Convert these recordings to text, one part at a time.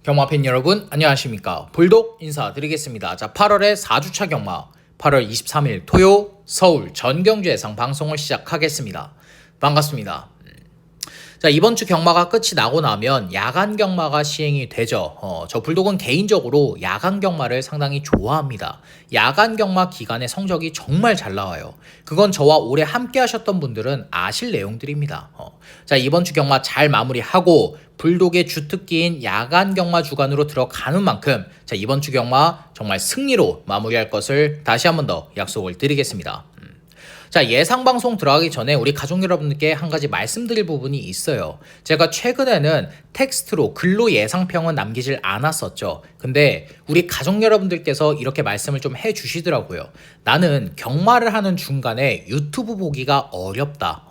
경마팬 여러분 안녕하십니까. 볼독 인사드리겠습니다. 자, 8월의 4주차 경마 8월 23일 토요 서울 전경주 예상 방송을 시작하겠습니다. 반갑습니다. 자, 이번 주 경마가 끝이 나고 나면 야간 경마가 시행이 되죠. 저 불독은 개인적으로 야간 경마를 상당히 좋아합니다. 야간 경마 기간에 성적이 정말 잘 나와요. 그건 저와 오래 함께 하셨던 분들은 아실 내용들입니다. 자, 이번 주 경마 잘 마무리하고 불독의 주특기인 야간 경마 주간으로 들어가는 만큼 자, 이번 주 경마 정말 승리로 마무리할 것을 다시 한 번 더 약속을 드리겠습니다. 자, 예상 방송 들어가기 전에 우리 가족 여러분들께 한 가지 말씀드릴 부분이 있어요. 제가 최근에는 텍스트로 글로 예상평은 남기질 않았었죠. 근데 우리 가족 여러분들께서 이렇게 말씀을 좀 해주시더라고요. 나는 경마를 하는 중간에 유튜브 보기가 어렵다.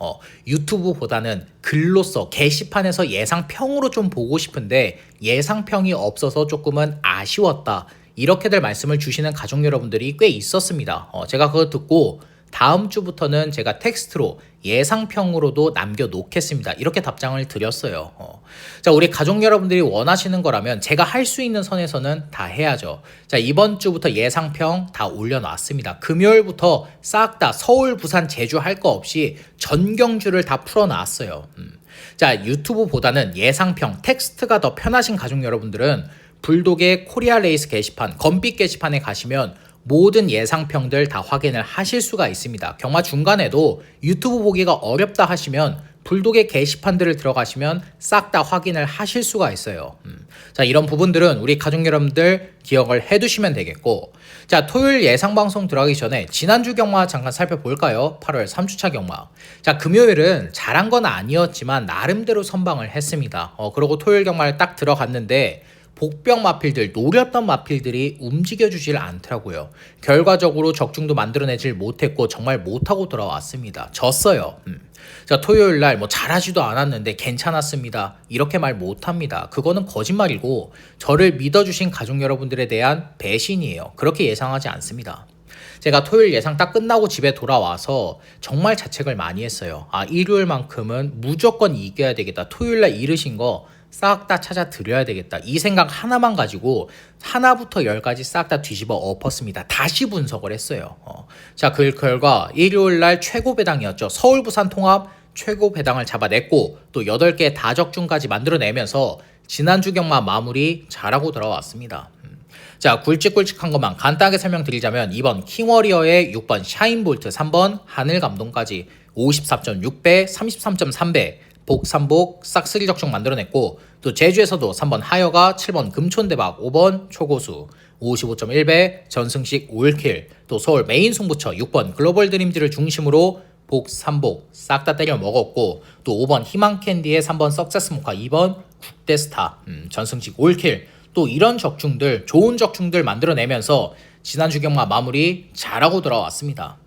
유튜브보다는 글로써 게시판에서 예상평으로 좀 보고 싶은데 예상평이 없어서 조금은 아쉬웠다. 이렇게들 말씀을 주시는 가족 여러분들이 꽤 있었습니다. 제가 그거 듣고 다음 주부터는 제가 텍스트로 예상평으로도 남겨놓겠습니다. 이렇게 답장을 드렸어요. 자, 우리 가족 여러분들이 원하시는 거라면 제가 할 수 있는 선에서는 다 해야죠. 자, 이번 주부터 예상평 다 올려놨습니다. 금요일부터 싹 다 서울, 부산, 제주 할 거 없이 전경주를 다 풀어놨어요. 자, 유튜브보다는 예상평, 텍스트가 더 편하신 가족 여러분들은 불독의 코리아 레이스 게시판, 검빛 게시판에 가시면 모든 예상평들 다 확인을 하실 수가 있습니다. 경마 중간에도 유튜브 보기가 어렵다 하시면 불독의 게시판들을 들어가시면 싹 다 확인을 하실 수가 있어요. 자, 이런 부분들은 우리 가족 여러분들 기억을 해두시면 되겠고, 자, 토요일 예상 방송 들어가기 전에 지난주 경마 잠깐 살펴볼까요? 8월 3주차 경마. 자, 금요일은 잘한 건 아니었지만 나름대로 선방을 했습니다. 그리고 토요일 경마를 딱 들어갔는데 복병 마필들, 노렸던 마필들이 움직여주질 않더라고요. 결과적으로 적중도 만들어내질 못했고 정말 못하고 돌아왔습니다. 졌어요. 자, 토요일날 뭐 잘하지도 않았는데 괜찮았습니다. 이렇게 말 못합니다. 그거는 거짓말이고 저를 믿어주신 가족 여러분들에 대한 배신이에요. 그렇게 예상하지 않습니다. 제가 토요일 예상 딱 끝나고 집에 돌아와서 정말 자책을 많이 했어요. 일요일만큼은 무조건 이겨야 되겠다. 토요일날 잃으신 거 싹 다 찾아 드려야 되겠다. 이 생각 하나만 가지고 하나부터 열까지 싹 다 뒤집어 엎었습니다. 다시 분석을 했어요. 자, 그 결과 일요일날 최고 배당이었죠. 서울 부산 통합 최고 배당을 잡아냈고 또 8개 다적중까지 만들어내면서 지난주 경마 마무리 잘하고 돌아왔습니다. 자, 굵직굵직한 것만 간단하게 설명드리자면 2번 킹워리어의 6번 샤인볼트, 3번 하늘감동까지 54.6배, 33.3배 복삼복 싹쓸이 적중 만들어냈고 또 제주에서도 3번 하여가, 7번 금촌대박, 5번 초고수 55.1배 전승식 5킬, 또 서울 메인 승부처 6번 글로벌 드림즈를 중심으로 복삼복 싹 다 때려 먹었고 또 5번 희망캔디의 3번 석세스모카, 2번 국대스타 전승식 5킬, 또 이런 적중들, 좋은 적중들 만들어내면서 지난주 경마 마무리 잘하고 돌아왔습니다.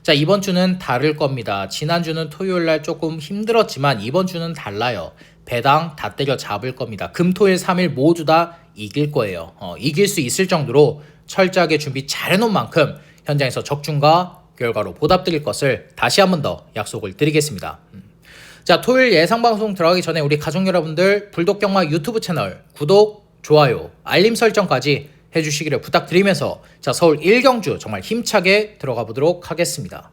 자, 이번 주는 다를 겁니다. 지난주는 토요일날 조금 힘들었지만 이번 주는 달라요. 배당 다 때려 잡을 겁니다. 금, 토, 일, 3일 모두 다 이길 거예요. 이길 수 있을 정도로 철저하게 준비 잘해놓은 만큼 현장에서 적중과 결과로 보답드릴 것을 다시 한 번 더 약속을 드리겠습니다. 자, 토요일 예상방송 들어가기 전에 우리 가족 여러분들 불독경마 유튜브 채널 구독, 좋아요, 알림 설정까지 해주시기를 부탁드리면서 자, 서울 1경주 정말 힘차게 들어가 보도록 하겠습니다.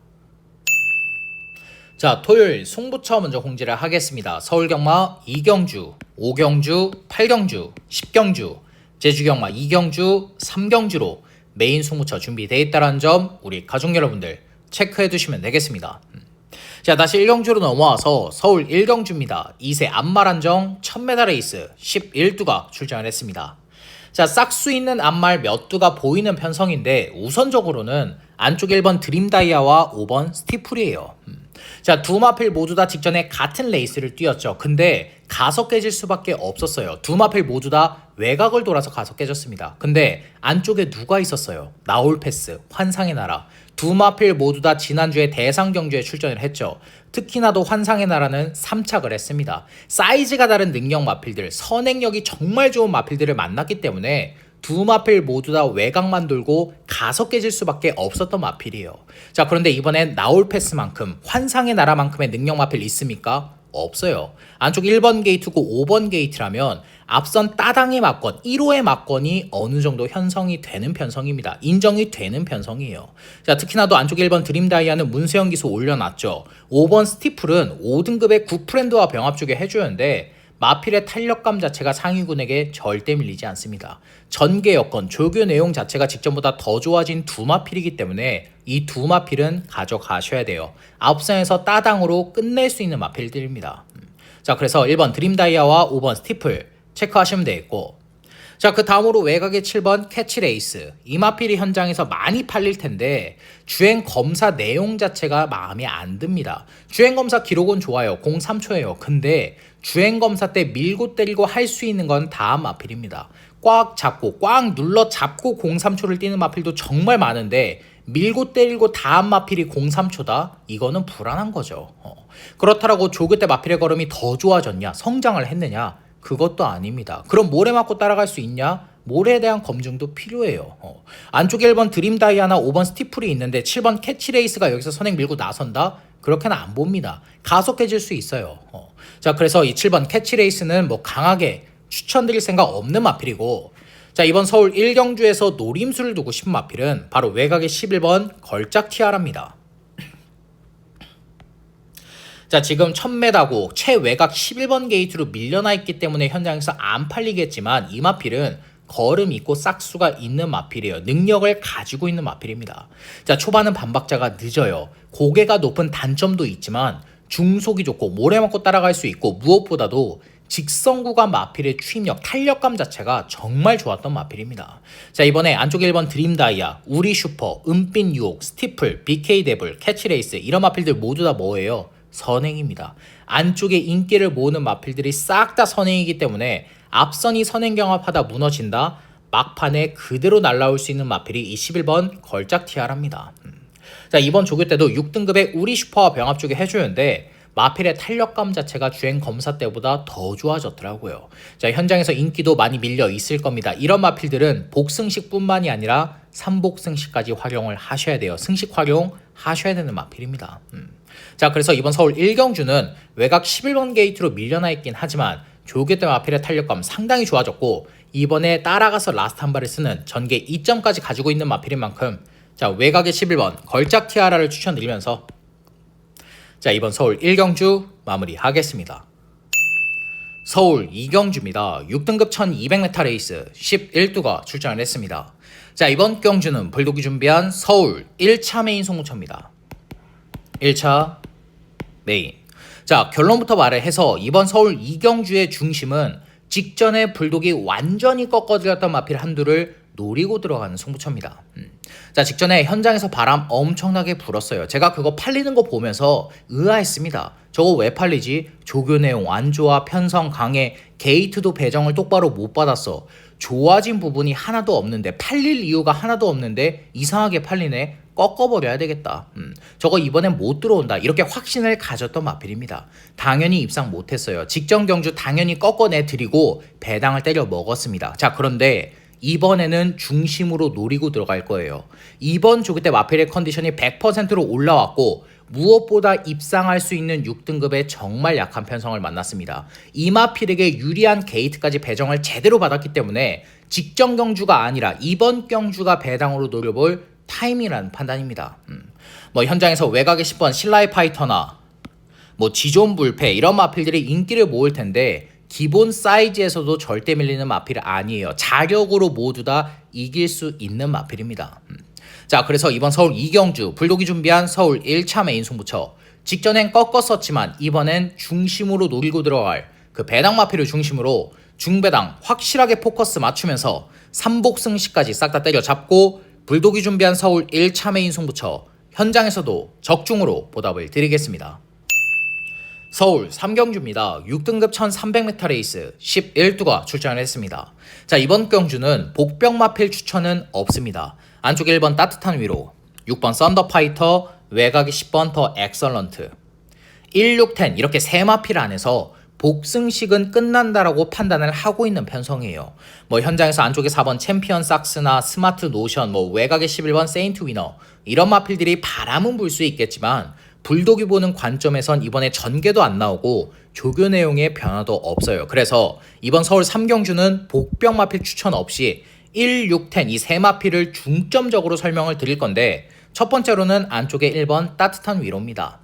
자, 토요일 승부처 먼저 공지를 하겠습니다. 서울경마 2경주, 5경주, 8경주, 10경주, 제주경마 2경주, 3경주로 메인 승부처 준비되어 있다는 점 우리 가족 여러분들 체크해 두시면 되겠습니다. 자, 다시 1경주로 넘어와서 서울 1경주입니다. 2세 안말안정 1000m 레이스 11두가 출전을 했습니다. 자, 싹수 있는 앞말 몇 두가 보이는 편성인데 우선적으로는 안쪽 1번 드림다이아와 5번 스티플이에요. 자, 두 마필 모두 다 직전에 같은 레이스를 뛰었죠. 근데 가서 깨질 수밖에 없었어요. 두 마필 모두 다 외곽을 돌아서 가서 깨졌습니다. 근데 안쪽에 누가 있었어요? 나올패스, 환상의 나라. 두 마필 모두 다 지난주에 대상 경주에 출전을 했죠. 특히나도 환상의 나라는 3착을 했습니다. 사이즈가 다른 능력 마필들, 선행력이 정말 좋은 마필들을 만났기 때문에 두 마필 모두 다 외곽만 돌고 가서 깨질 수밖에 없었던 마필이에요. 자, 그런데 이번엔 나올 패스만큼 환상의 나라만큼의 능력 마필 있습니까? 없어요. 안쪽 1번 게이트고 5번 게이트라면 앞선 따당의 막건, 1호의 막건이 어느 정도 형성이 되는 편성입니다. 인정이 되는 편성이에요. 자, 특히나도 안쪽 1번 드림다이아는 문세영 기수 올려놨죠. 5번 스티플은 5등급의 9프렌드와 병합 쪽에 해주는데 마필의 탄력감 자체가 상위군에게 절대 밀리지 않습니다. 전개 여건, 조교 내용 자체가 직전보다 더 좋아진 두 마필이기 때문에 이 두 마필은 가져가셔야 돼요. 앞선에서 따당으로 끝낼 수 있는 마필들입니다. 자, 그래서 1번 드림다이아와 5번 스티플 체크하시면 되겠고, 자, 그 다음으로 외곽의 7번 캐치레이스. 이 마필이 현장에서 많이 팔릴 텐데 주행 검사 내용 자체가 마음에 안 듭니다. 주행 검사 기록은 좋아요. 03초예요. 근데 주행 검사 때 밀고 때리고 할 수 있는 건 다음 마필입니다. 꽉 잡고 꽉 눌러 잡고 03초를 뛰는 마필도 정말 많은데 밀고 때리고 다음 마필이 03초다? 이거는 불안한 거죠. 그렇다라고 조교 때 마필의 걸음이 더 좋아졌냐? 성장을 했느냐? 그것도 아닙니다. 그럼 모래 맞고 따라갈 수 있냐? 모래에 대한 검증도 필요해요. 안쪽에 1번 드림다이아나 5번 스티플이 있는데 7번 캐치레이스가 여기서 선행 밀고 나선다? 그렇게는 안 봅니다. 가속해질 수 있어요. 자, 그래서 이 7번 캐치레이스는 뭐 강하게 추천드릴 생각 없는 마필이고, 자, 이번 서울 1경주에서 노림수를 두고 싶은 마필은 바로 외곽의 11번 걸작 티아라입니다. 자, 지금 1000m고 최외곽 11번 게이트로 밀려나 있기 때문에 현장에서 안 팔리겠지만 이 마필은 걸음 있고 싹수가 있는 마필이에요. 능력을 가지고 있는 마필입니다. 자, 초반은 반박자가 늦어요. 고개가 높은 단점도 있지만 중속이 좋고 모래 맞고 따라갈 수 있고 무엇보다도 직선 구간 마필의 추임력, 탄력감 자체가 정말 좋았던 마필입니다. 자, 이번에 안쪽 1번 드림다이아, 우리슈퍼, 은빛 유혹, 스티플, BK데블, 캐치레이스 이런 마필들 모두 다 뭐예요? 선행입니다. 안쪽에 인기를 모으는 마필들이 싹 다 선행이기 때문에 앞선이 선행 경합하다 무너진다, 막판에 그대로 날라올 수 있는 마필이 이 11번 걸작 티아라입니다. 자, 이번 조교 때도 6등급의 우리 슈퍼와 병합 쪽에 해주는데 마필의 탄력감 자체가 주행 검사 때보다 더 좋아졌더라고요. 자, 현장에서 인기도 많이 밀려 있을 겁니다. 이런 마필들은 복승식뿐만이 아니라 3복승식까지 활용을 하셔야 돼요. 승식 활용하셔야 되는 마필입니다. 자, 그래서 이번 서울 1경주는 외곽 11번 게이트로 밀려나 있긴 하지만 조교 때 마필의 탄력감 상당히 좋아졌고 이번에 따라가서 라스트 한 발을 쓰는 전개 2점까지 가지고 있는 마필인 만큼 자, 외곽의 11번 걸작 티아라를 추천드리면서 자, 이번 서울 1경주 마무리하겠습니다. 서울 2경주입니다. 6등급 1200m 레이스 11두가 출전을 했습니다. 자, 이번 경주는 불독이 준비한 서울 1차 메인 송구차입니다. 1차 메인. 자, 결론부터 말을 해서 이번 서울 2경주의 중심은 직전에 불독이 완전히 꺾어들였던 마필 한두를 노리고 들어가는 승부처입니다. 자, 직전에 현장에서 바람 엄청나게 불었어요. 제가 그거 팔리는 거 보면서 의아했습니다. 저거 왜 팔리지? 조교 내용 안 좋아, 편성 강해, 게이트도 배정을 똑바로 못 받았어. 좋아진 부분이 하나도 없는데, 팔릴 이유가 하나도 없는데 이상하게 팔리네. 꺾어버려야 되겠다. 저거 이번엔 못 들어온다. 이렇게 확신을 가졌던 마필입니다. 당연히 입상 못했어요. 직전 경주 당연히 꺾어내드리고 배당을 때려 먹었습니다. 자, 그런데 이번에는 중심으로 노리고 들어갈 거예요. 이번 조교 때 마필의 컨디션이 100%로 올라왔고 무엇보다 입상할 수 있는 6등급의 정말 약한 편성을 만났습니다. 이 마필에게 유리한 게이트까지 배정을 제대로 받았기 때문에 직전 경주가 아니라 이번 경주가 배당으로 노려볼 타임이라는 판단입니다. 뭐 현장에서 외곽의 10번 신라의 파이터나 뭐 지존 불패 이런 마필들이 인기를 모을 텐데 기본 사이즈에서도 절대 밀리는 마필 아니에요. 자력으로 모두 다 이길 수 있는 마필입니다. 자, 그래서 이번 서울 2경주 불독이 준비한 서울 1차 메인 승부처 직전엔 꺾었었지만 이번엔 중심으로 노리고 들어갈 그 배당 마필을 중심으로 중배당 확실하게 포커스 맞추면서 3복승시까지 싹 다 때려잡고 불독이 준비한 서울 1차 메인 승부처 현장에서도 적중으로 보답을 드리겠습니다. 서울 3경주입니다. 6등급 1300m 레이스 11두가 출전을 했습니다. 자, 이번 경주는 복병 마필 추천은 없습니다. 안쪽 1번 따뜻한 위로, 6번 썬더파이터, 외곽이 10번 더 엑설런트, 1, 6, 10 이렇게 세 마필 안에서 복승식은 끝난다라고 판단을 하고 있는 편성이에요. 뭐 현장에서 안쪽에 4번 챔피언 삭스나 스마트 노션, 뭐 외곽에 11번 세인트 위너 이런 마필들이 바람은 불 수 있겠지만 불독이 보는 관점에선 이번에 전개도 안 나오고 조교 내용의 변화도 없어요. 그래서 이번 서울 3경주는 복병 마필 추천 없이 1, 6, 10 이 세 마필을 중점적으로 설명을 드릴 건데 첫 번째로는 안쪽에 1번 따뜻한 위로입니다.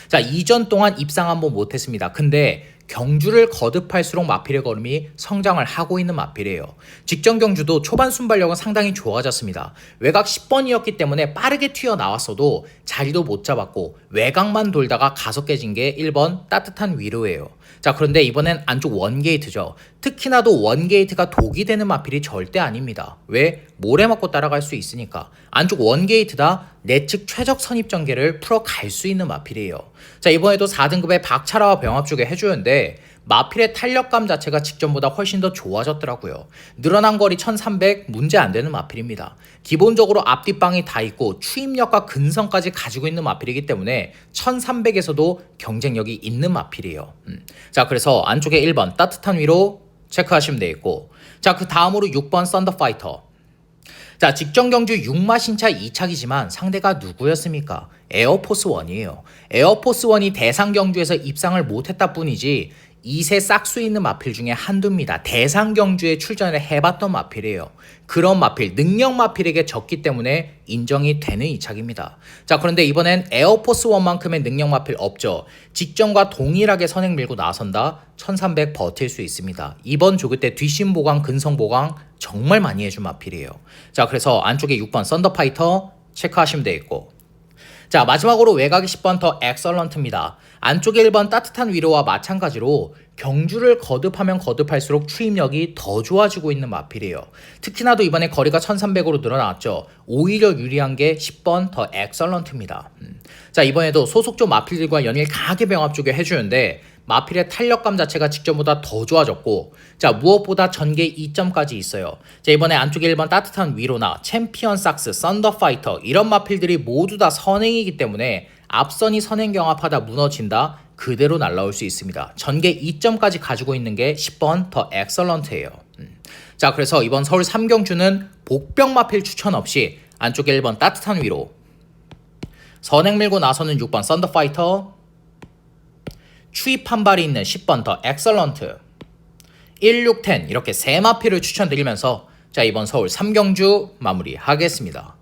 자, 이전 동안 입상 한번 못했습니다. 근데 경주를 거듭할수록 마필의 걸음이 성장을 하고 있는 마필이에요. 직전 경주도 초반 순발력은 상당히 좋아졌습니다. 외곽 10번이었기 때문에 빠르게 튀어나왔어도 자리도 못 잡았고 외곽만 돌다가 가속 깨진 게 1번 따뜻한 위로예요. 자, 그런데 이번엔 안쪽 원게이트죠. 특히나도 원게이트가 독이 되는 마필이 절대 아닙니다. 왜? 모래 맞고 따라갈 수 있으니까. 안쪽 원게이트다 내측 최적 선입 전개를 풀어갈 수 있는 마필이에요. 자, 이번에도 4등급의 박차라와 병합 쪽에 해주는데 마필의 탄력감 자체가 직전보다 훨씬 더 좋아졌더라고요. 늘어난 거리 1300 문제 안 되는 마필입니다. 기본적으로 앞뒷방이 다 있고 추임력과 근성까지 가지고 있는 마필이기 때문에 1300에서도 경쟁력이 있는 마필이에요. 자, 그래서 안쪽에 1번 따뜻한 위로 체크하시면 되겠고, 자, 그 다음으로 6번 썬더파이터. 자, 직전 경주 6마 신차 2착이지만 상대가 누구였습니까? 에어포스 1이에요. 에어포스 1이 대상 경주에서 입상을 못했다 뿐이지 2세 싹수 있는 마필 중에 한두입니다. 대상 경주에 출전을 해봤던 마필이에요. 그런 마필, 능력 마필에게 졌기 때문에 인정이 되는 이착입니다. 자, 그런데 이번엔 에어포스 1만큼의 능력 마필 없죠. 직전과 동일하게 선행 밀고 나선다 1300 버틸 수 있습니다. 이번 조교 때 뒷심 보강, 근성 보강 정말 많이 해준 마필이에요. 자, 그래서 안쪽에 6번 썬더파이터 체크하시면 되겠고, 자, 마지막으로 외곽이 10번 더 엑설런트입니다. 안쪽에 1번 따뜻한 위로와 마찬가지로 경주를 거듭하면 거듭할수록 추임력이 더 좋아지고 있는 마필이에요. 특히나도 이번에 거리가 1300으로 늘어났죠. 오히려 유리한 게 10번 더 엑설런트입니다. 자, 이번에도 소속조 마필들과 연일 강하게 병합 쪽에 해주는데 마필의 탄력감 자체가 직전보다 더 좋아졌고, 자, 무엇보다 전개 2점까지 있어요. 자, 이번에 안쪽에 1번 따뜻한 위로나 챔피언 삭스, 썬더파이터 이런 마필들이 모두 다 선행이기 때문에 앞선이 선행 경합하다 무너진다 그대로 날라올 수 있습니다. 전개 2점까지 가지고 있는 게 10번 더 엑설런트예요. 자, 그래서 이번 서울 3경주는 복병 마필 추천 없이 안쪽에 1번 따뜻한 위로, 선행 밀고 나서는 6번 썬더파이터, 추입 한 발이 있는 10번 더 엑설런트, 1, 6, 10 이렇게 세 마필을 추천드리면서 자, 이번 서울 3경주 마무리하겠습니다.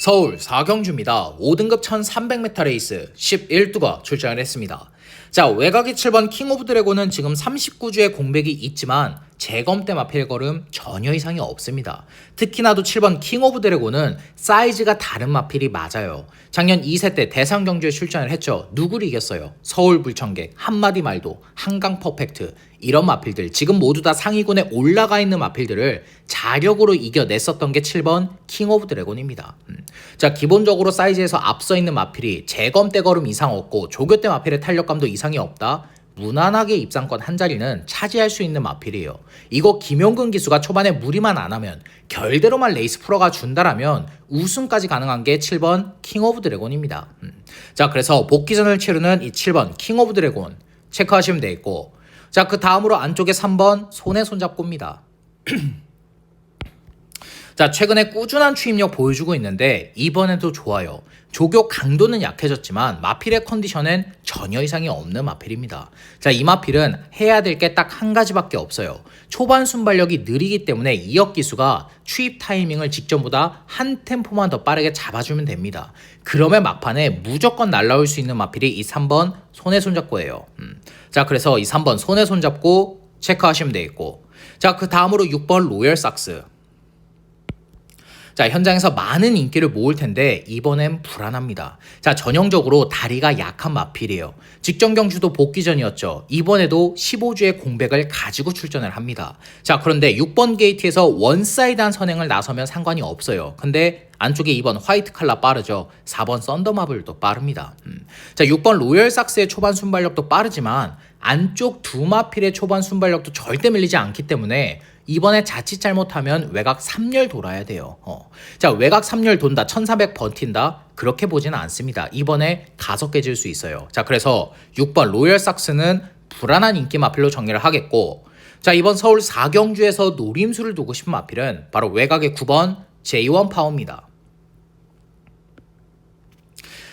서울 4경주입니다. 5등급 1300m 레이스 11두가 출전을 했습니다. 자, 외곽이 7번 킹 오브 드래곤은 지금 39주의 공백이 있지만 재검대 마필 걸음 전혀 이상이 없습니다. 특히나도 7번 킹 오브 드래곤은 사이즈가 다른 마필이 맞아요. 작년 2세 때 대상 경주에 출전을 했죠. 누구를 이겼어요? 서울 불청객, 한마디 말도, 한강 퍼펙트 이런 마필들, 지금 모두 다 상위군에 올라가 있는 마필들을 자력으로 이겨냈었던 게 7번 킹 오브 드래곤입니다. 자, 기본적으로 사이즈에서 앞서 있는 마필이 재검대 걸음 이상 없고 조교대 마필의 탄력감도 이상이 없다? 무난하게 입상권 한 자리는 차지할 수 있는 마필이에요. 이거 김용근 기수가 초반에 무리만 안 하면 결대로만 레이스 풀어가 준다라면 우승까지 가능한 게 7번 킹 오브 드래곤입니다. 자, 그래서 복귀전을 치르는 이 7번 킹 오브 드래곤 체크하시면 되겠고, 자, 그 다음으로 안쪽에 3번 손에 손잡고입니다. 자, 최근에 꾸준한 추임력 보여주고 있는데 이번에도 좋아요. 조교 강도는 약해졌지만 마필의 컨디션엔 전혀 이상이 없는 마필입니다. 자, 이 마필은 해야 될 게 딱 한 가지밖에 없어요. 초반 순발력이 느리기 때문에 이역 기수가 추입 타이밍을 직전보다 한 템포만 더 빠르게 잡아주면 됩니다. 그러면 막판에 무조건 날라올 수 있는 마필이 이 3번 손에 손잡고예요. 자, 그래서 이 3번 손에 손잡고 체크하시면 되겠고, 자, 그 다음으로 6번 로열 삭스. 자, 현장에서 많은 인기를 모을 텐데 이번엔 불안합니다. 자, 전형적으로 다리가 약한 마필이에요. 직전 경주도 복귀전이었죠. 이번에도 15주의 공백을 가지고 출전을 합니다. 자, 그런데 6번 게이트에서 원사이드한 선행을 나서면 상관이 없어요. 근데 안쪽에 2번 화이트 칼라 빠르죠. 4번 썬더마블도 빠릅니다. 자, 6번 로열 삭스의 초반 순발력도 빠르지만 안쪽 두 마필의 초반 순발력도 절대 밀리지 않기 때문에 이번에 자칫 잘못하면 외곽 3열 돌아야 돼요. 자, 외곽 3열 돈다 1400 버틴다 그렇게 보지는 않습니다. 이번에 가속 깨질 수 있어요. 자, 그래서 6번 로열 삭스는 불안한 인기 마필로 정리를 하겠고, 자, 이번 서울 4경주에서 노림수를 두고 싶은 마필은 바로 외곽의 9번 J1 파워입니다.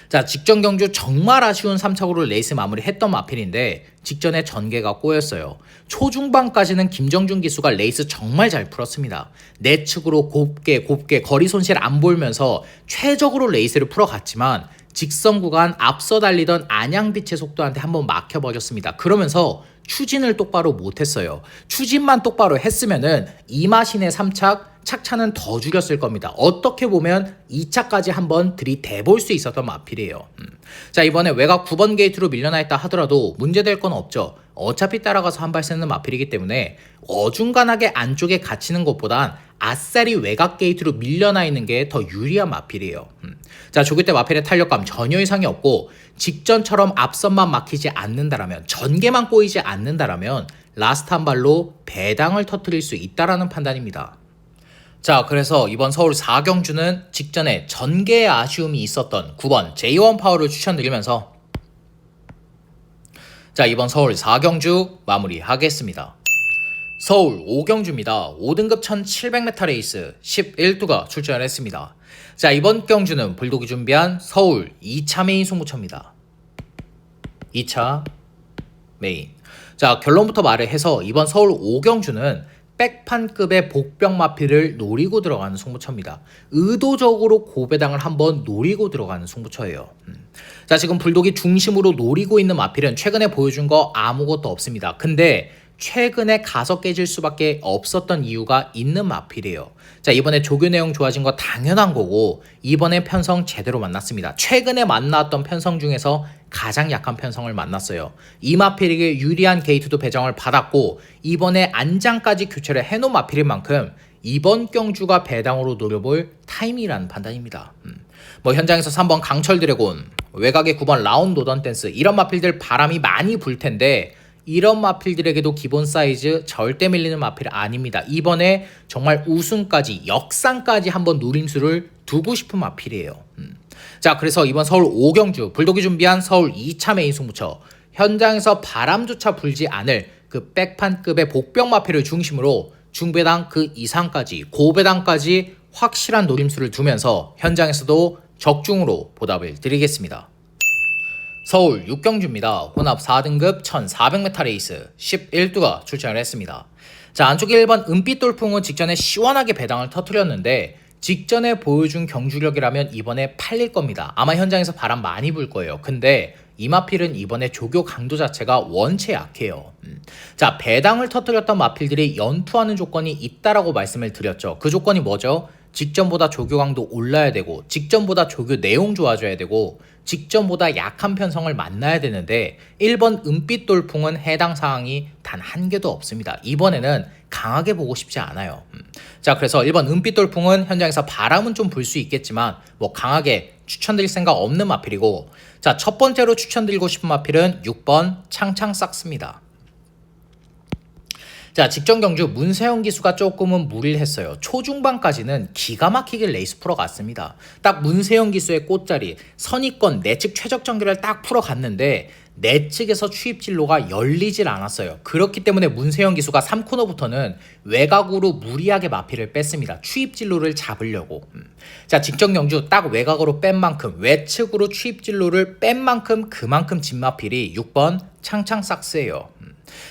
자, 직전 경주 정말 아쉬운 3착으로 레이스 마무리했던 마필인데 직전에 전개가 꼬였어요. 초중반까지는 김정준 기수가 레이스 정말 잘 풀었습니다. 내측으로 곱게 거리 손실 안 보이면서 최적으로 레이스를 풀어갔지만 직선 구간 앞서 달리던 안양빛의 속도한테 한번 막혀버렸습니다. 그러면서 추진을 똑바로 못했어요. 추진만 똑바로 했으면은 이마신의 3착 착차는 더 줄였을 겁니다. 어떻게 보면 2차까지 한번 들이대볼 수 있었던 마필이에요. 자, 이번에 외곽 9번 게이트로 밀려나 있다 하더라도 문제될 건 없죠. 어차피 따라가서 한 발 쓰는 마필이기 때문에 어중간하게 안쪽에 갇히는 것보단 아싸리 외곽 게이트로 밀려나 있는 게 더 유리한 마필이에요. 자, 조교 때 마필의 탄력감 전혀 이상이 없고 직전처럼 앞선만 막히지 않는다라면, 전개만 꼬이지 않는다라면 라스트 한 발로 배당을 터뜨릴 수 있다라는 판단입니다. 자, 그래서 이번 서울 4경주는 직전에 전개의 아쉬움이 있었던 9번 J1 파워를 추천드리면서 자, 이번 서울 4경주 마무리하겠습니다. 서울 5경주입니다. 5등급 1700m 레이스 11두가 출전을 했습니다. 자, 이번 경주는 불독이 준비한 서울 2차 메인 승부처입니다. 2차 메인. 자, 결론부터 말을 해서 이번 서울 5경주는 백판급의 복병 마필을 노리고 들어가는 승부처입니다. 의도적으로 고배당을 한번 노리고 들어가는 승부처예요. 자, 지금 불독이 중심으로 노리고 있는 마필은 최근에 보여준 거 아무것도 없습니다. 근데 최근에 가서 깨질 수밖에 없었던 이유가 있는 마필이에요. 자, 이번에 조교 내용 좋아진 거 당연한 거고 이번에 편성 제대로 만났습니다. 최근에 만났던 편성 중에서 가장 약한 편성을 만났어요. 이 마필에게 유리한 게이트도 배정을 받았고 이번에 안장까지 교체를 해놓은 마필인 만큼 이번 경주가 배당으로 노려볼 타임이라는 판단입니다. 뭐 현장에서 3번 강철 드래곤, 외곽에 9번 라운드 오던 댄스 이런 마필들 바람이 많이 불 텐데 이런 마필들에게도 기본 사이즈 절대 밀리는 마필 아닙니다. 이번에 정말 우승까지 역상까지 한번 노림수를 두고 싶은 마필이에요. 자, 그래서 이번 서울 5경주 불독이 준비한 서울 2차 메인 승부처 현장에서 바람조차 불지 않을 그 백판급의 복병 마필을 중심으로 중배당 그 이상까지 고배당까지 확실한 노림수를 두면서 현장에서도 적중으로 보답을 드리겠습니다. 서울 6경주입니다. 혼합 4등급 1400m 레이스 11두가 출전을 했습니다. 자, 안쪽에 1번 은빛 돌풍은 직전에 시원하게 배당을 터뜨렸는데 직전에 보여준 경주력이라면 이번에 팔릴 겁니다. 아마 현장에서 바람 많이 불 거예요. 근데 이마필은 이번에 조교 강도 자체가 원체 약해요. 자, 배당을 터뜨렸던 마필들이 연투하는 조건이 있다라고 말씀을 드렸죠. 그 조건이 뭐죠? 직전보다 조교 강도 올라야 되고 직전보다 조교 내용 좋아져야 되고 직전보다 약한 편성을 만나야 되는데 1번 은빛 돌풍은 해당 사항이 단 한 개도 없습니다. 이번에는 강하게 보고 싶지 않아요. 자, 그래서 1번 은빛 돌풍은 현장에서 바람은 좀 불 수 있겠지만 뭐 강하게 추천드릴 생각 없는 마필이고, 자, 첫 번째로 추천드리고 싶은 마필은 6번 창창싹스입니다. 자, 직전 경주 문세영 기수가 조금은 무리를 했어요. 초중반까지는 기가 막히게 레이스 풀어갔습니다. 딱 문세영 기수의 꽃자리 선입권 내측 최적 전개를 딱 풀어갔는데 내측에서 추입 진로가 열리질 않았어요. 그렇기 때문에 문세영 기수가 3코너부터는 외곽으로 무리하게 마필을 뺐습니다. 추입 진로를 잡으려고. 자, 직전 경주 딱 외곽으로 뺀 만큼 외측으로 추입 진로를 뺀 만큼 그만큼 진마필이 6번 창창싹스예요.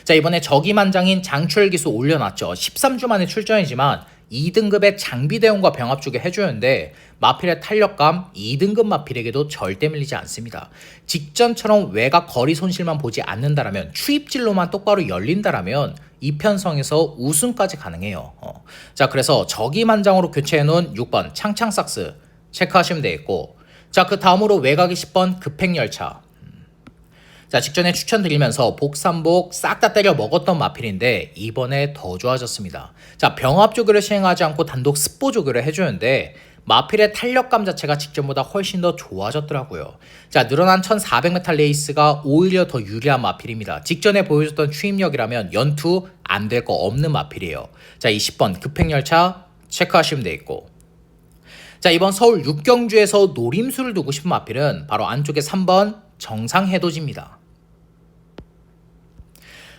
자, 이번에 적임한장인 장추열 기수 올려놨죠. 13주 만에 출전이지만 2등급의 장비 대용과 병합 주게 해주는데 마필의 탄력감 2등급 마필에게도 절대 밀리지 않습니다. 직전처럼 외곽 거리 손실만 보지 않는다라면 추입진로만 똑바로 열린다라면 이 편성에서 우승까지 가능해요. 자, 그래서 적임한장으로 교체해놓은 6번 창창싹스 체크하시면 되겠고, 자, 그 다음으로 외곽이 10번 급행열차. 자, 직전에 추천드리면서 복삼복 싹 다 때려 먹었던 마필인데 이번에 더 좋아졌습니다. 자, 병합 조교를 시행하지 않고 단독 습보 조교를 해주는데 마필의 탄력감 자체가 직전보다 훨씬 더 좋아졌더라고요. 자, 늘어난 1400m 레이스가 오히려 더 유리한 마필입니다. 직전에 보여줬던 추임력이라면 연투 안 될 거 없는 마필이에요. 자, 20번 급행열차 체크하시면 되겠고, 자, 이번 서울 6경주에서 노림수를 두고 싶은 마필은 바로 안쪽에 3번 정상해돋입니다.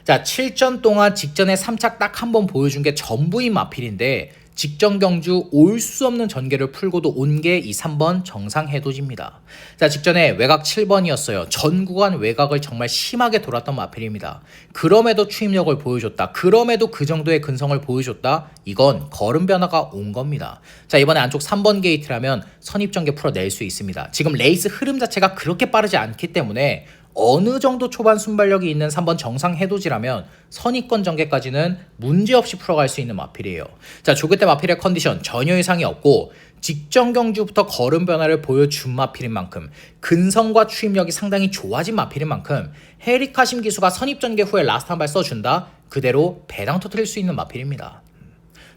자, 7전 동안 직전에 3착 딱 한 번 보여준 게 전부인 마필인데 직전 경주 올 수 없는 전개를 풀고도 온 게 이 3번 정상 해돋입니다. 자, 직전에 외곽 7번이었어요. 전 구간 외곽을 정말 심하게 돌았던 마필입니다. 그럼에도 추임력을 보여줬다. 그럼에도 그 정도의 근성을 보여줬다. 이건 걸음 변화가 온 겁니다. 자, 이번에 안쪽 3번 게이트라면 선입전개 풀어낼 수 있습니다. 지금 레이스 흐름 자체가 그렇게 빠르지 않기 때문에 어느 정도 초반 순발력이 있는 3번 정상 해돋이라면 선입권 전개까지는 문제없이 풀어갈 수 있는 마필이에요. 자, 조교 때 마필의 컨디션 전혀 이상이 없고 직전 경주부터 걸음 변화를 보여준 마필인 만큼 근성과 추임력이 상당히 좋아진 마필인 만큼 헤리카심 기수가 선입 전개 후에 라스트 한 발 써준다? 그대로 배당 터뜨릴 수 있는 마필입니다.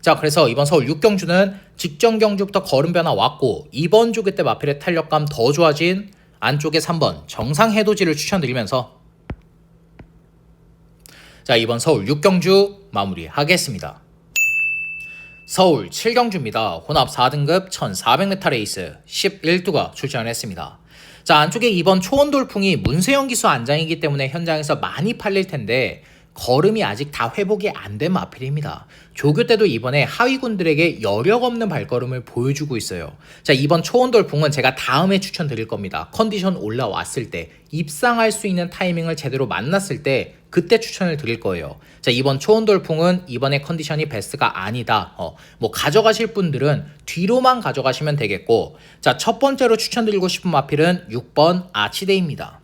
자, 그래서 이번 서울 6경주는 직전 경주부터 걸음 변화 왔고 이번 조교 때 마필의 탄력감 더 좋아진 안쪽에 3번 정상 해돋이를 추천드리면서 자, 이번 서울 6경주 마무리하겠습니다. 서울 7경주입니다. 혼합 4등급 1400m 레이스 11두가 출전을 했습니다. 자, 안쪽에 이번 초원 돌풍이 문세영 기수 안장이기 때문에 현장에서 많이 팔릴 텐데 걸음이 아직 다 회복이 안 된 마필입니다. 조교 때도 이번에 하위군들에게 여력 없는 발걸음을 보여주고 있어요. 자, 이번 초원 돌풍은 제가 다음에 추천드릴 겁니다. 컨디션 올라왔을 때 입상할 수 있는 타이밍을 제대로 만났을 때 그때 추천을 드릴 거예요. 자, 이번 초원 돌풍은 이번에 컨디션이 베스트가 아니다. 뭐 가져가실 분들은 뒤로만 가져가시면 되겠고, 자, 첫 번째로 추천드리고 싶은 마필은 6번 아치데이입니다.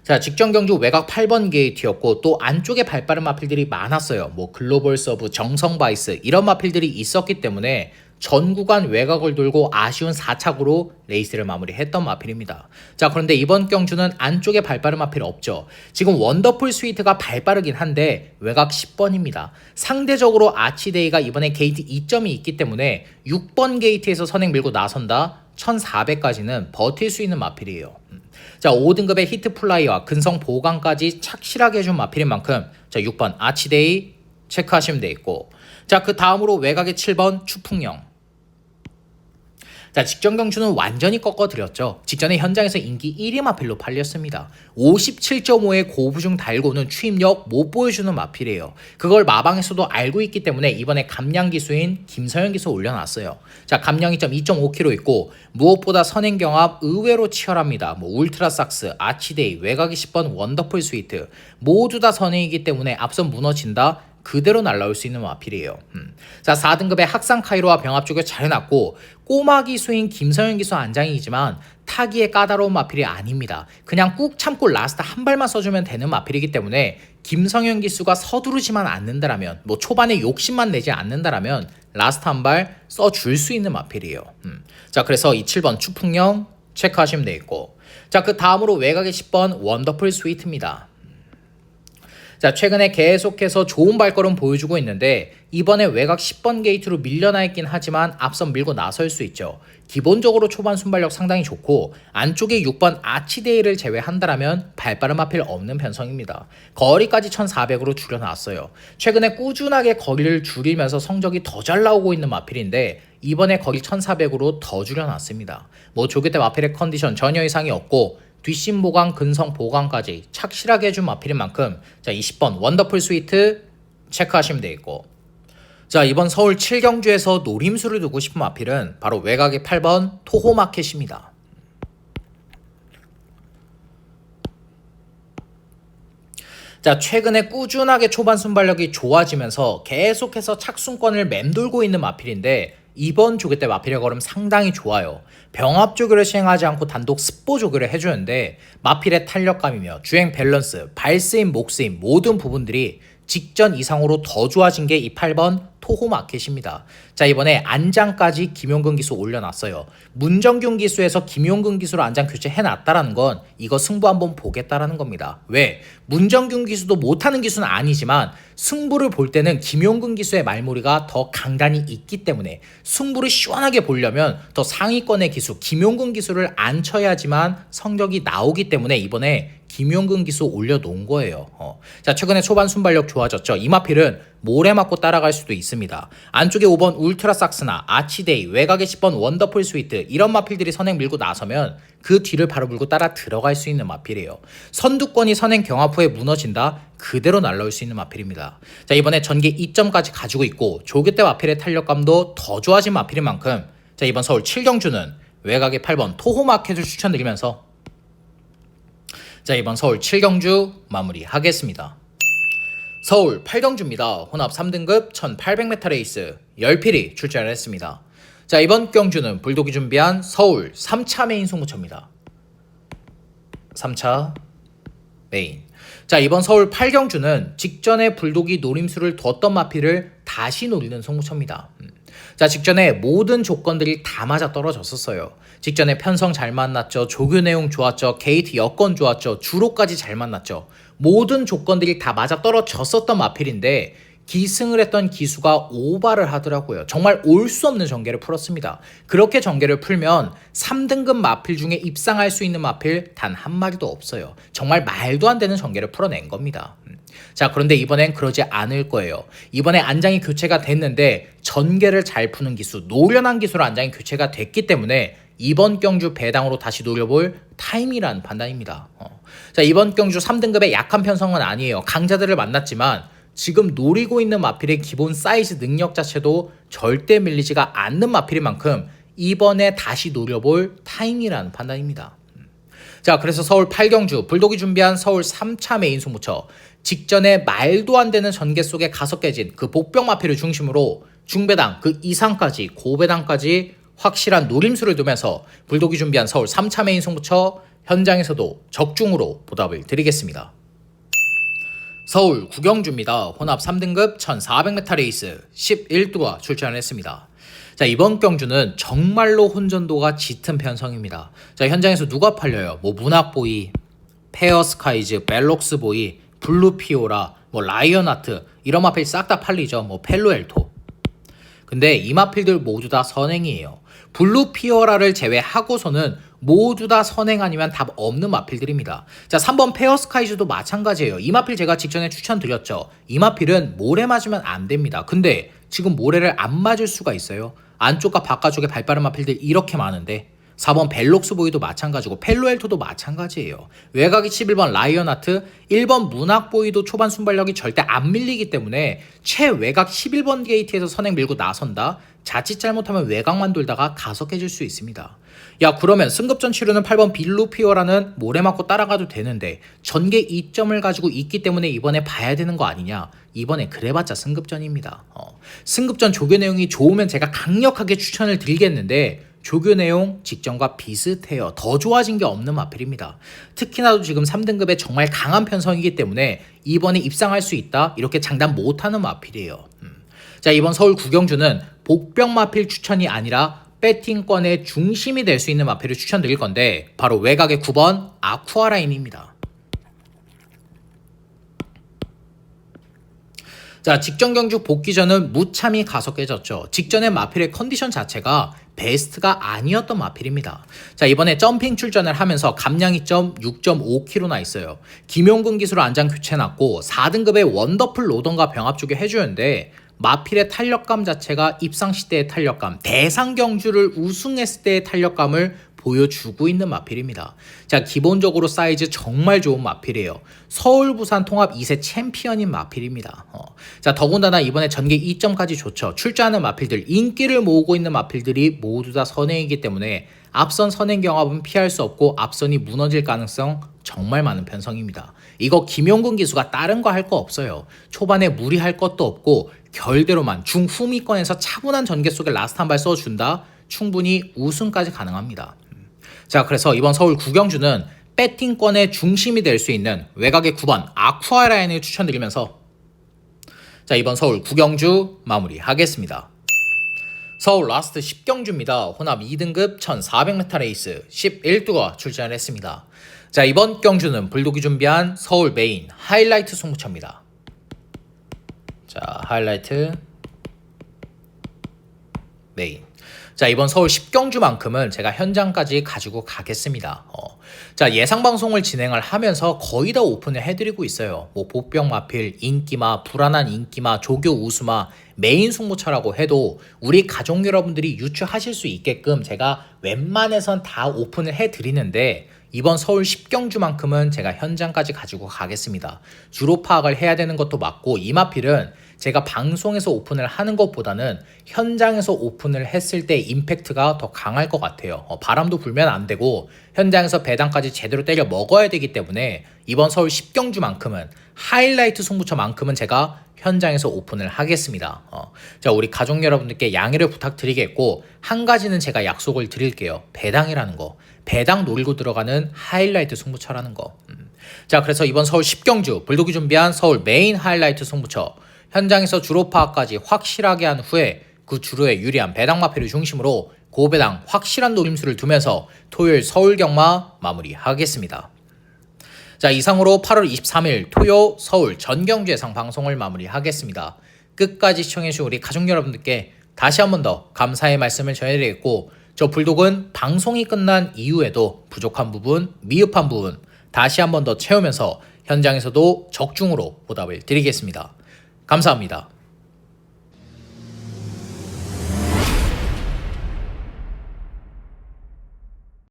자, 직전 경주 외곽 8번 게이트였고 또 안쪽에 발빠른 마필들이 많았어요. 뭐 글로벌 서브, 정성바이스 이런 마필들이 있었기 때문에 전 구간 외곽을 돌고 아쉬운 4착으로 레이스를 마무리했던 마필입니다. 자, 그런데 이번 경주는 안쪽에 발빠른 마필 없죠. 지금 원더풀 스위트가 발빠르긴 한데 외곽 10번입니다. 상대적으로 아치데이가 이번에 게이트 2점이 있기 때문에 6번 게이트에서 선행 밀고 나선다 1400까지는 버틸 수 있는 마필이에요. 자, 5등급의 히트 플라이와 근성 보강까지 착실하게 해준 마필인 만큼 자, 6번 아치데이 체크하시면 되겠고, 자, 그 다음으로 외곽의 7번 추풍령. 자, 직전 경주는 완전히 꺾어드렸죠. 직전에 현장에서 인기 1위 마필로 팔렸습니다. 57.5의 고부중 달고는 추임력 못 보여주는 마필이에요. 그걸 마방에서도 알고 있기 때문에 이번에 감량 기수인 김서영 기수 올려놨어요. 자, 감량이 2.5kg 있고 무엇보다 선행 경합 의외로 치열합니다. 뭐 울트라 삭스, 아치데이, 외곽이 10번 원더풀 스위트 모두 다 선행이기 때문에 앞선 무너진다? 그대로 날라올 수 있는 마필이에요. 자, 4등급의 학상 카이로와 병합 쪽에 잘 해놨고 꼬마 기수인 김서영 기수 안장이지만 타기에 까다로운 마필이 아닙니다. 그냥 꾹 참고 라스트 한 발만 써주면 되는 마필이기 때문에 김성현 기수가 서두르지만 않는다라면, 뭐 초반에 욕심만 내지 않는다라면 라스트 한 발 써줄 수 있는 마필이에요. 자, 그래서 이 7번 추풍령 체크하시면 되겠고, 자, 그 다음으로 외곽의 10번 원더풀 스위트입니다. 자, 최근에 계속해서 좋은 발걸음 보여주고 있는데 이번에 외곽 10번 게이트로 밀려나 있긴 하지만 앞선 밀고 나설 수 있죠. 기본적으로 초반 순발력 상당히 좋고 안쪽에 6번 아치데이를 제외한다라면 발빠른 마필 없는 편성입니다. 거리까지 1400으로 줄여놨어요. 최근에 꾸준하게 거리를 줄이면서 성적이 더 잘 나오고 있는 마필인데 이번에 거리 1400으로 더 줄여놨습니다. 뭐 조교 때 마필의 컨디션 전혀 이상이 없고 뒷심 보강, 근성 보강까지 착실하게 해준 마필인 만큼 자, 20번 원더풀 스위트 체크하시면 되겠고, 자, 이번 서울 7경주에서 노림수를 두고 싶은 마필은 바로 외곽의 8번 토호마켓입니다. 자, 최근에 꾸준하게 초반 순발력이 좋아지면서 계속해서 착순권을 맴돌고 있는 마필인데 이번 조교 때 마필의 걸음 상당히 좋아요. 병합 조교를 시행하지 않고 단독 습보 조교를 해주는데 마필의 탄력감이며 주행 밸런스, 발스임, 목스임 모든 부분들이 직전 이상으로 더 좋아진 게 이 8번 토호 마켓입니다. 자, 이번에 안장까지 김용근 기수 올려놨어요. 문정균 기수에서 김용근 기수로 안장 교체해놨다라는 건 이거 승부 한번 보겠다라는 겁니다. 왜? 문정균 기수도 못하는 기수는 아니지만 승부를 볼 때는 김용근 기수의 말머리가 더 강단이 있기 때문에 승부를 시원하게 보려면 더 상위권의 기수 김용근 기수를 안 쳐야지만 성적이 나오기 때문에 이번에 김용근 기수 올려놓은 거예요. 자, 최근에 초반 순발력 좋아졌죠. 이 마필은 모래 맞고 따라갈 수도 있습니다. 안쪽에 5번 울트라삭스나 아치데이, 외곽에 10번 원더풀 스위트 이런 마필들이 선행 밀고 나서면 그 뒤를 바로 물고 따라 들어갈 수 있는 마필이에요. 선두권이 선행 경합 후에 무너진다? 그대로 날라올 수 있는 마필입니다. 자, 이번에 전개 2점까지 가지고 있고 조교대 마필의 탄력감도 더 좋아진 마필인 만큼 자, 이번 서울 7경주는 외곽에 8번 토호마켓을 추천드리면서 자, 이번 서울 7경주 마무리하겠습니다. 서울 8경주입니다. 혼합 3등급 1800m 레이스 10필이 출전을 했습니다. 자, 이번 경주는 불독이 준비한 서울 3차 메인 승부처입니다. 3차 메인. 자, 이번 서울 8경주는 직전에 불독이 노림수를 뒀던 마필을 다시 노리는 승부처입니다. 자, 직전에 모든 조건들이 다 맞아 떨어졌었어요. 직전에 편성 잘 만났죠. 조교 내용 좋았죠. 게이트 여건 좋았죠. 주로까지 잘 만났죠. 모든 조건들이 다 맞아 떨어졌었던 마필인데 기승을 했던 기수가 오바를 하더라고요. 정말 올 수 없는 전개를 풀었습니다. 그렇게 전개를 풀면 3등급 마필 중에 입상할 수 있는 마필 단 한 마리도 없어요. 정말 말도 안 되는 전개를 풀어낸 겁니다. 자, 그런데 이번엔 그러지 않을 거예요. 이번에 안장이 교체가 됐는데 전개를 잘 푸는 기수, 노련한 기수로 안장이 교체가 됐기 때문에 이번 경주 배당으로 다시 노려볼 타임이라는 판단입니다. 자, 이번 경주 3등급의 약한 편성은 아니에요. 강자들을 만났지만 지금 노리고 있는 마필의 기본 사이즈 능력 자체도 절대 밀리지가 않는 마필인 만큼 이번에 다시 노려볼 타임이라는 판단입니다. 자, 그래서 서울 8경주 불독이 준비한 서울 3차 메인 승부처 직전에 말도 안 되는 전개 속에 가서 깨진 그 복병 마필을 중심으로 중배당 그 이상까지 고배당까지 확실한 노림수를 두면서 불독이 준비한 서울 3차 메인 승부처 현장에서도 적중으로 보답을 드리겠습니다. 서울 9경주입니다. 혼합 3등급 1400m 레이스 11두가 출전을 했습니다. 자, 이번 경주는 정말로 혼전도가 짙은 편성입니다. 자, 현장에서 누가 팔려요? 뭐 문학보이, 페어스카이즈, 벨록스보이, 블루피오라, 뭐 라이언아트 이런 마필 싹 다 팔리죠. 뭐 펠로엘토. 근데 이 마필들 모두 다 선행이에요. 블루피오라를 제외하고서는 모두 다 선행 아니면 답 없는 마필들입니다. 자, 3번 페어스카이즈도 마찬가지예요. 이 마필 제가 직전에 추천드렸죠. 이 마필은 모래 맞으면 안 됩니다. 근데 지금 모래를 안 맞을 수가 있어요. 안쪽과 바깥쪽에 발빠른 마필들 이렇게 많은데 4번 벨록스보이도 마찬가지고 펠로엘토도 마찬가지예요. 외곽이 11번 라이언아트, 1번 문학보이도 초반 순발력이 절대 안 밀리기 때문에 최외곽 11번 게이트에서 선행 밀고 나선다? 자칫 잘못하면 외곽만 돌다가 가서 깨질 수 있습니다. 야, 그러면 승급전 치르는 8번 빌루피오라는 모래 맞고 따라가도 되는데 전개 2점을 가지고 있기 때문에 이번에 봐야 되는 거 아니냐? 이번에 그래봤자 승급전입니다. 승급전 조교 내용이 좋으면 제가 강력하게 추천을 드리겠는데 조교 내용 직전과 비슷해요. 더 좋아진 게 없는 마필입니다. 특히나도 지금 3등급에 정말 강한 편성이기 때문에 이번에 입상할 수 있다? 이렇게 장담 못하는 마필이에요. 자, 이번 서울 9경주는 복병 마필 추천이 아니라 배팅권의 중심이 될 수 있는 마필을 추천드릴 건데 바로 외곽의 9번 아쿠아라인입니다. 자, 직전 경주 복귀전은 무참히 가서 깨졌죠. 직전에 마필의 컨디션 자체가 베스트가 아니었던 마필입니다. 자, 이번에 점핑 출전을 하면서 감량이 점 6.5kg나 있어요. 김용근 기수로 안장 교체 났고 4등급의 원더풀 로던과 병합 쪽에 해주는데 마필의 탄력감 자체가 입상 시대의 탄력감, 대상 경주를 우승했을 때의 탄력감을 보여주고 있는 마필입니다. 자, 기본적으로 사이즈 정말 좋은 마필이에요. 서울 부산 통합 2세 챔피언인 마필입니다. 자, 더군다나 이번에 전개 2점까지 좋죠. 출전하는 마필들, 인기를 모으고 있는 마필들이 모두 다 선행이기 때문에 앞선 선행 경합은 피할 수 없고 앞선이 무너질 가능성 정말 많은 편성입니다. 이거 김용근 기수가 다른 거 할 거 없어요. 초반에 무리할 것도 없고 결대로만 중후미권에서 차분한 전개 속에 라스트 한 발 써준다? 충분히 우승까지 가능합니다. 자, 그래서 이번 서울 9경주는 배팅권의 중심이 될 수 있는 외곽의 9번 아쿠아라인을 추천드리면서 자, 이번 서울 9경주 마무리하겠습니다. 서울 라스트 10경주입니다. 혼합 2등급 1400m 레이스 11두가 출전을 했습니다. 자, 이번 경주는 불독이 준비한 서울 메인 하이라이트 승부처입니다. 자, 하이라이트 메인. 자, 이번 서울 10경주만큼은 제가 현장까지 가지고 가겠습니다. 자, 예상 방송을 진행을 하면서 거의 다 오픈을 해드리고 있어요. 뭐 보병 마필, 인기마, 불안한 인기마, 조교 우수마, 메인 승모차라고 해도 우리 가족 여러분들이 유추하실 수 있게끔 제가 웬만해선 다 오픈을 해드리는데 이번 서울 10경주만큼은 제가 현장까지 가지고 가겠습니다. 주로 파악을 해야 되는 것도 맞고 이 마필은 제가 방송에서 오픈을 하는 것보다는 현장에서 오픈을 했을 때 임팩트가 더 강할 것 같아요. 바람도 불면 안 되고 현장에서 배당까지 제대로 때려 먹어야 되기 때문에 이번 서울 10경주만큼은 하이라이트 승부처만큼은 제가 현장에서 오픈을 하겠습니다. 자, 우리 가족 여러분들께 양해를 부탁드리겠고 한 가지는 제가 약속을 드릴게요. 배당이라는 거. 배당 노리고 들어가는 하이라이트 승부처라는 거. 자, 그래서 이번 서울 10경주 불독이 준비한 서울 메인 하이라이트 승부처 현장에서 주로 파악까지 확실하게 한 후에 그 주로의 유리한 배당 마필을 중심으로 고배당 확실한 노림수를 두면서 토요일 서울 경마 마무리하겠습니다. 자, 이상으로 8월 23일 토요 서울 전경주 예상 방송을 마무리하겠습니다. 끝까지 시청해주신 우리 가족 여러분들께 다시 한 번 더 감사의 말씀을 전해드리겠고 저 불독은 방송이 끝난 이후에도 부족한 부분, 미흡한 부분 다시 한 번 더 채우면서 현장에서도 적중으로 보답을 드리겠습니다. 감사합니다.